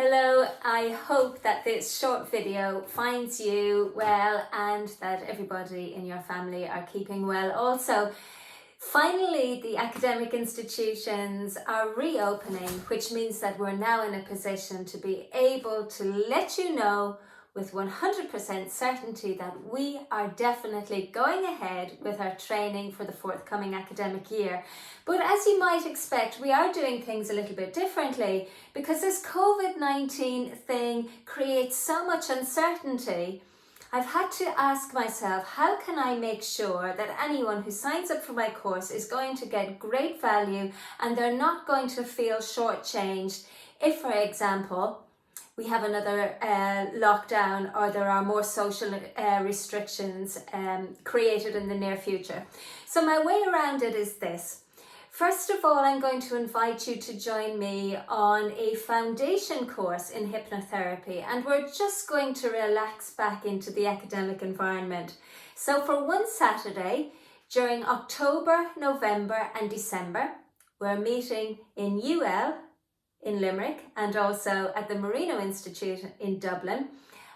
Hello, I hope that this short video finds you well and that everybody in your family are keeping well also. Finally, the academic institutions are reopening, which means that we're now in a position to be able to let you know with 100% certainty that we are definitely going ahead with our training for the forthcoming academic year. But as you might expect, we are doing things a little bit differently because this COVID-19 thing creates so much uncertainty. I've had to ask myself, how can I make sure that anyone who signs up for my course is going to get great value and they're not going to feel shortchanged if, for example, we have another lockdown or there are more social restrictions created in the near future. So my way around it is this. First of all, I'm going to invite you to join me on a foundation course in hypnotherapy, and we're just going to relax back into the academic environment. So for one Saturday during October, November and December, we're meeting in UL in Limerick and also at the Marino Institute in Dublin,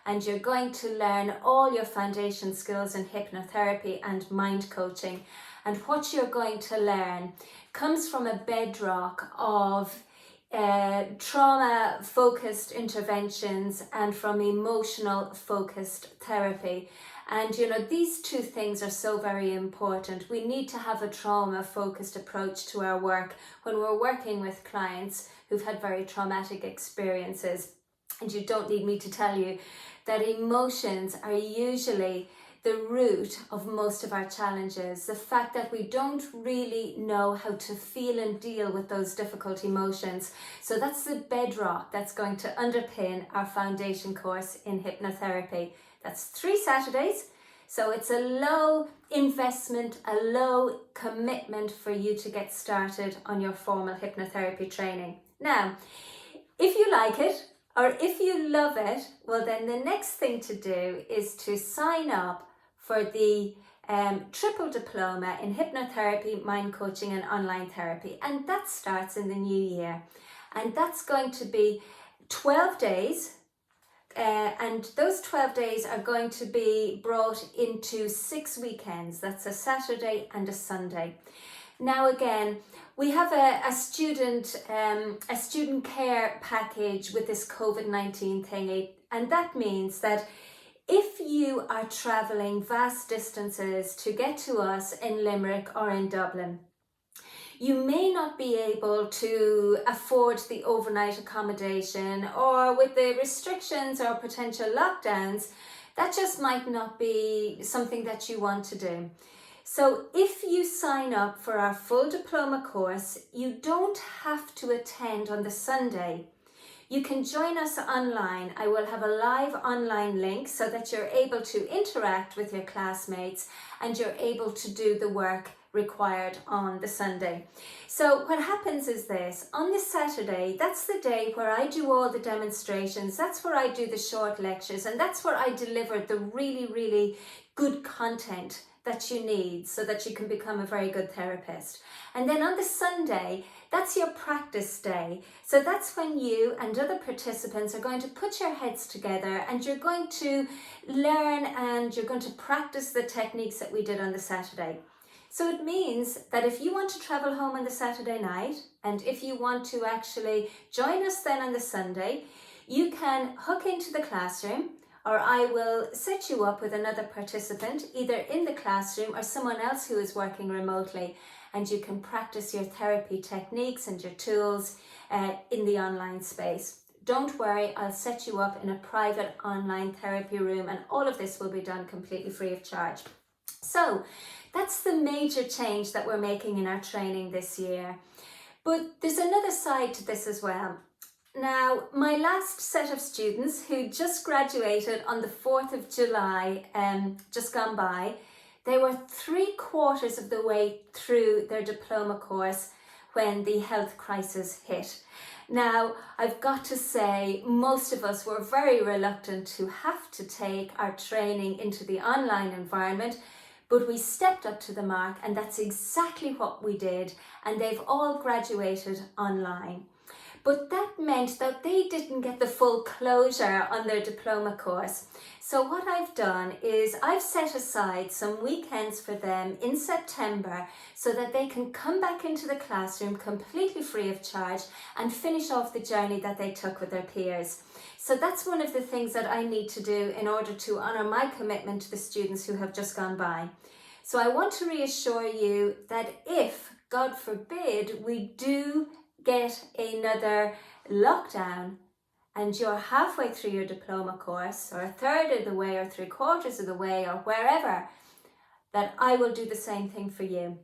and you're going to learn all your foundation skills in hypnotherapy and mind coaching. And what you're going to learn comes from a bedrock of trauma-focused interventions and from emotional-focused therapy. And you know, these two things are so very important. We need to have a trauma-focused approach to our work when we're working with clients who've had very traumatic experiences. And you don't need me to tell you that emotions are usually the root of most of our challenges. The fact that we don't really know how to feel and deal with those difficult emotions. So that's the bedrock that's going to underpin our foundation course in hypnotherapy. That's 3 Saturdays. So it's a low investment, a low commitment for you to get started on your formal hypnotherapy training. Now, if you like it or if you love it, well then the next thing to do is to sign up for the triple diploma in hypnotherapy, mind coaching and online therapy. And that starts in the new year. And that's going to be 12 days. And those 12 days are going to be brought into 6 weekends. That's a Saturday and a Sunday. Now again, we have a student care package with this COVID-19 thing, and that means that if you are travelling vast distances to get to us in Limerick or in Dublin, you may not be able to afford the overnight accommodation, or with the restrictions or potential lockdowns, that just might not be something that you want to do. So if you sign up for our full diploma course, you don't have to attend on the Sunday. You can join us online. I will have a live online link so that you're able to interact with your classmates and you're able to do the work required on the Sunday. So what happens is this: on the Saturday, that's the day where I do all the demonstrations, that's where I do the short lectures, and that's where I deliver the really, really good content that you need so that you can become a very good therapist. And then on the Sunday, that's your practice day. So that's when you and other participants are going to put your heads together and you're going to learn and you're going to practice the techniques that we did on the Saturday. So it means that if you want to travel home on the Saturday night, and if you want to actually join us then on the Sunday, you can hook into the classroom, or I will set you up with another participant, either in the classroom or someone else who is working remotely, and you can practice your therapy techniques and your tools in the online space. Don't worry, I'll set you up in a private online therapy room, and all of this will be done completely free of charge. So that's the major change that we're making in our training this year. But there's another side to this as well. Now, my last set of students who just graduated on the 4th of July, just gone by, they were 3/4 of the way through their diploma course when the health crisis hit. Now, I've got to say, most of us were very reluctant to have to take our training into the online environment, but we stepped up to the mark, and that's exactly what we did, and they've all graduated online. but that meant that they didn't get the full closure on their diploma course. So what I've done is I've set aside some weekends for them in September so that they can come back into the classroom completely free of charge and finish off the journey that they took with their peers. So that's one of the things that I need to do in order to honour my commitment to the students who have just gone by. So I want to reassure you that if, God forbid, we do get another lockdown and you're halfway through your diploma course, or a third of the way, or 3/4 of the way, or wherever, that I will do the same thing for you.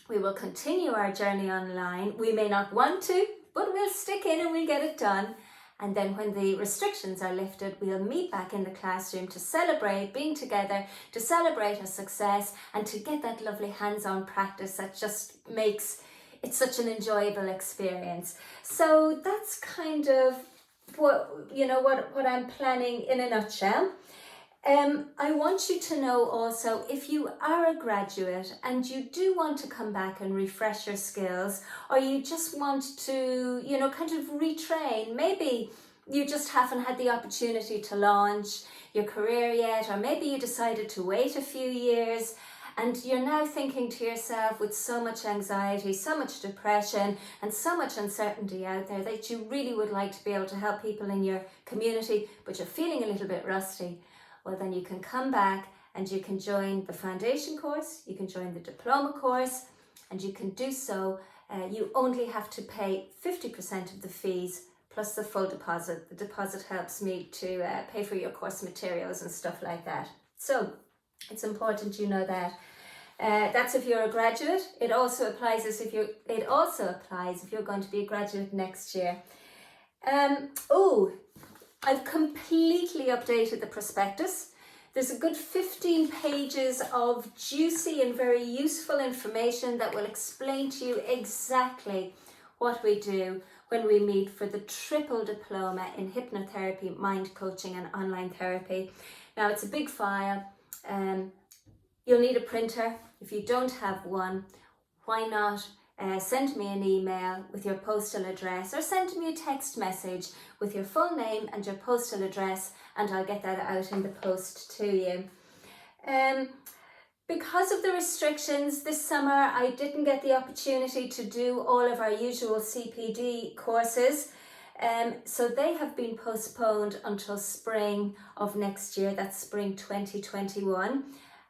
We will continue our journey online. We may not want to, but we'll stick in and we'll get it done. And then when the restrictions are lifted, we'll meet back in the classroom to celebrate being together, to celebrate our success, and to get that lovely hands-on practice that just makes it such an enjoyable experience. So that's kind of what I'm planning in a nutshell. I want you to know also, if you are a graduate and you do want to come back and refresh your skills, or you just want to, kind of retrain, maybe you just haven't had the opportunity to launch your career yet, or maybe you decided to wait a few years, and you're now thinking to yourself, with so much anxiety, so much depression, and so much uncertainty out there, that you really would like to be able to help people in your community, but you're feeling a little bit rusty. Well, then you can come back and you can join the foundation course, you can join the diploma course, and you can do so. You only have to pay 50% of the fees plus the full deposit. The deposit helps me to pay for your course materials and stuff like that. So it's important you know that. That's if you're a graduate. It also applies if you're going to be a graduate next year. I've completely updated the prospectus. There's a good 15 pages of juicy and very useful information that will explain to you exactly what we do when we meet for the triple diploma in hypnotherapy, mind coaching and online therapy. Now, it's a big file. You'll need a printer. If you don't have one, why not send me an email with your postal address, or send me a text message with your full name and your postal address, and I'll get that out in the post to you. Because of the restrictions this summer, I didn't get the opportunity to do all of our usual CPD courses. So they have been postponed until spring of next year, that's spring 2021.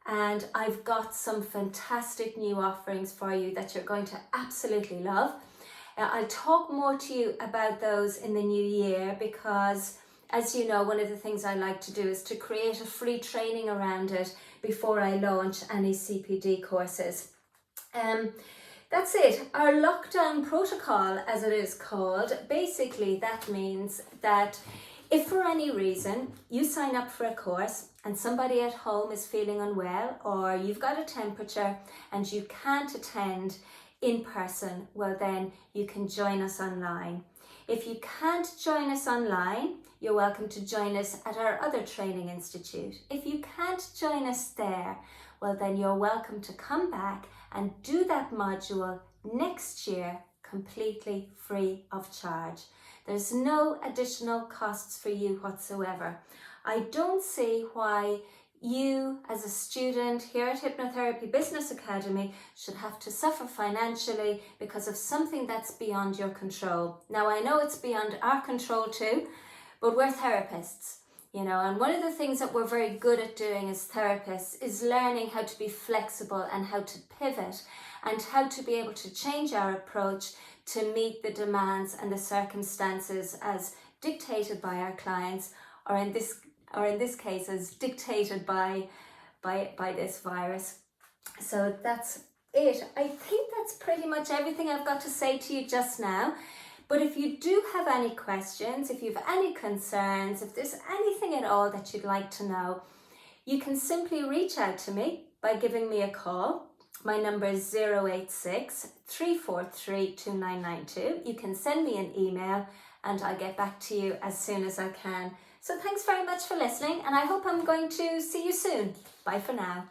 And I've got some fantastic new offerings for you that you're going to absolutely love. I'll talk more to you about those in the new year, because, as you know, one of the things I like to do is to create a free training around it before I launch any CPD courses. That's it. Our lockdown protocol, as it is called, basically that means that if for any reason you sign up for a course and somebody at home is feeling unwell, or you've got a temperature and you can't attend in person, well then you can join us online. If you can't join us online, you're welcome to join us at our other training institute. If you can't join us there, well then you're welcome to come back and do that module next year completely free of charge. There's no additional costs for you whatsoever. I don't see why you, as a student here at Hypnotherapy Business Academy, should have to suffer financially because of something that's beyond your control. Now, I know it's beyond our control too, but we're therapists, and one of the things that we're very good at doing as therapists is learning how to be flexible and how to pivot and how to be able to change our approach to meet the demands and the circumstances as dictated by our clients, or in this case as dictated by this virus. So that's it. I think that's pretty much everything I've got to say to you just now. But if you do have any questions, if you have any concerns, if there's anything at all that you'd like to know, you can simply reach out to me by giving me a call. My number is 086 343 2992. You can send me an email and I'll get back to you as soon as I can. So thanks very much for listening, and I hope I'm going to see you soon. Bye for now.